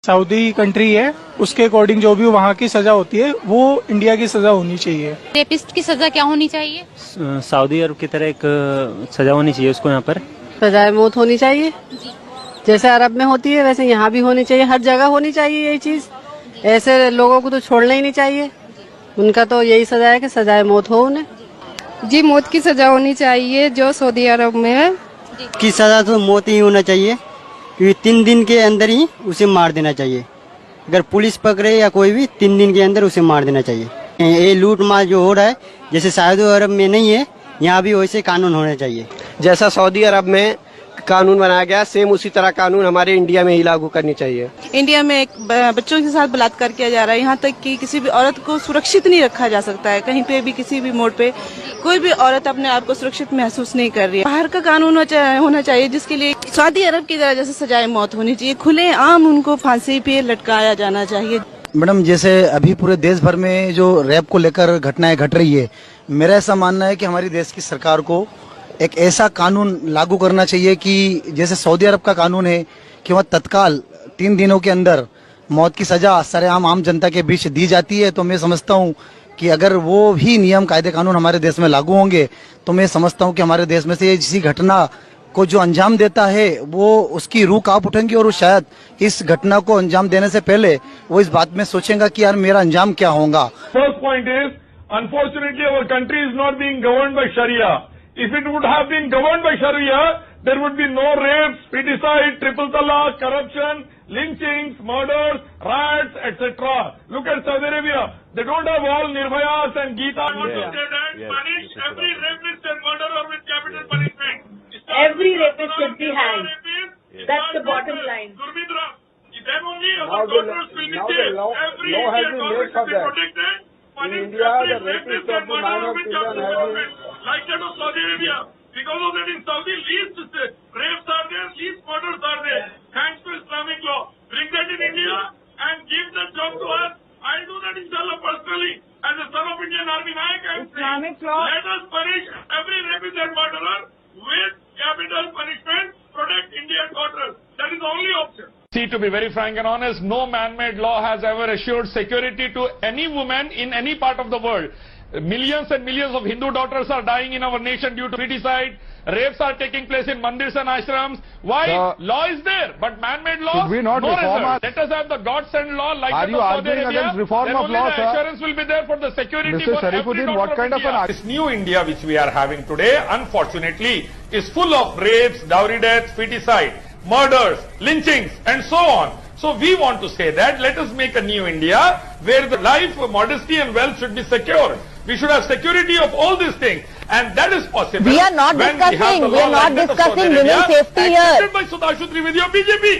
Saudi country है, उसके according जो भी वहाँ की सजा होती है वो इंडिया की सजा होनी चाहिए। रेपिस्ट की सजा क्या होनी चाहिए? सऊदी अरब की तरह एक सजा होनी चाहिए उसको। यहाँ पर सजाए मौत होनी चाहिए, जैसे अरब में होती है वैसे यहाँ भी होनी चाहिए, हर जगह होनी चाहिए ये चीज। ऐसे लोगों को तो छोड़ना ही नहीं चाहिए, उनका तो यही सजा है कि सजाए मौत हो उन्हें। जी मौत की सजा होनी चाहिए जो सऊदी अरब में है। की सजा तो मौत ही होना चाहिए, क्योंकि 3 दिन के अंदर ही उसे मार देना चाहिए। अगर पुलिस पकड़े या कोई भी 3 दिन के अंदर उसे मार देना चाहिए। ये लूट मार जो हो रहा है, जैसे सऊदी अरब में नहीं है, यहाँ भी वैसे कानून होने चाहिए। जैसा सऊदी अरब में कानून बनाया गया, सेम उसी तरह कानून हमारे इंडिया में ही लागू करनी चाहिए। इंडिया में एक बच्चों के साथ बलात्कार किया जा रहा है, यहाँ तक कि किसी भी औरत को सुरक्षित नहीं रखा जा सकता है। कहीं पे भी किसी भी मोड़ पे कोई भी औरत अपने आप को सुरक्षित महसूस नहीं कर रही है। बाहर का कानून होना चाहिए जिसके लिए सऊदी अरब की तरह जैसे सजाए मौत होनी चाहिए, खुले आम उनको फांसी पे लटकाया जाना चाहिए। मैडम, जैसे अभी पूरे देश भर में जो रैप को लेकर घटनाएं घट रही है, मेरा ऐसा मानना है कि हमारी देश की सरकार को एक ऐसा कानून लागू करना चाहिए कि जैसे सऊदी अरब का कानून है कि वह तत्काल 3 दिनों के अंदर मौत की सजा सरेआम आम जनता के बीच दी जाती है। तो मैं समझता हूँ कि अगर वो भी नियम कायदे कानून हमारे देश में लागू होंगे तो मैं समझता हूँ कि हमारे देश में से ये किसी घटना को जो अंजाम देता है वो उसकी रूह कांप उठेंगी और वो शायद इस घटना को अंजाम देने से पहले वो इस बात में सोचेगा कि यार मेरा अंजाम क्या होगा। First point is unfortunately our country is not being governed by sharia. If it would have been governed by Sharia, there would be no rapes, feticide, triple talaq, corruption, lynchings, murders, riots, etc. Look at Saudi Arabia. They don't have all Nirbhayas and Geeta. Punish every rapist and murderer with capital punishment. Every rapist should be hanged. That's the bottom line. Then only our daughters will be safe. Every Indian daughter should be protected. In India, the rapist of the minor children have been like that of Saudi Arabia. Because of that in Saudi, least rapes are there, least murders are there. Thanks to Islamic law. Bring that in India and give that job to us. I'll do that inshallah personally. As a son of Indian Army Naik, I'm Islamic law. Let us punish every rapist and murderer with capital punishment. Protect Indian daughters. That is the only option. See, to be very frank and honest, no man-made law has ever assured security to any woman in any part of the world. Millions and millions of Hindu daughters are dying in our nation due to feticide. Rapes are taking place in mandirs and ashrams. Why? Law is there, but man-made law, should we not no reform result. Let us have the God-sent law like Are that you of Saudi arguing Arabia. against reform then of only law, the sir? assurance will be there for the security Mr. for Sharifuddin, every daughter what kind of of India. This new India which we are having today, unfortunately, is full of rapes, dowry deaths, feticide, murders, lynchings, and so on. So we want to say that let us make a new India where the life, modesty and wealth should be secure. We should have security of all these things, and that is possible. We are not discussing women's safety here. Accepted by Sudhanshu Trivedi of BJP.